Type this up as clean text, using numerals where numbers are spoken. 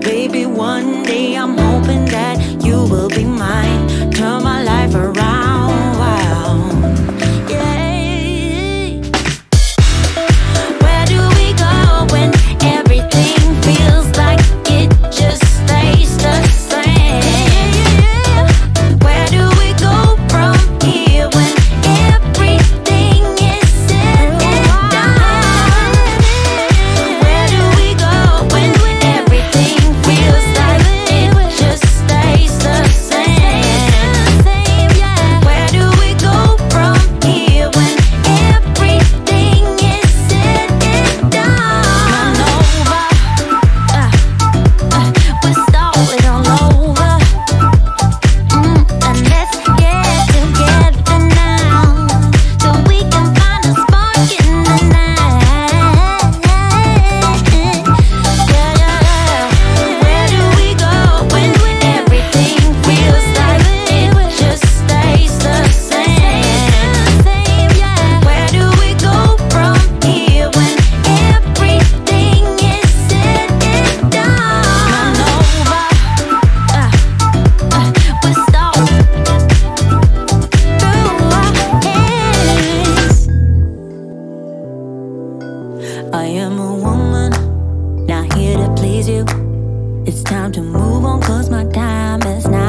baby, one day I'm hoping that you will be mine. Turn my life around, wow. Yeah. Where do we go when everything feels like it just stays the same? Where do we go from here when everything is said and done? Where do we go when everything feels like it just stays the same? Where do we go from here when everything is said and done? We're starting all over. And let's get together now, so we can find a spark in the night. Where do we go when everything feels like it just stays the same? Where do we go from here when everything is said and done? We're starting through our heads. I am a woman, not here to please you. It's time to move on, 'cause my time is now.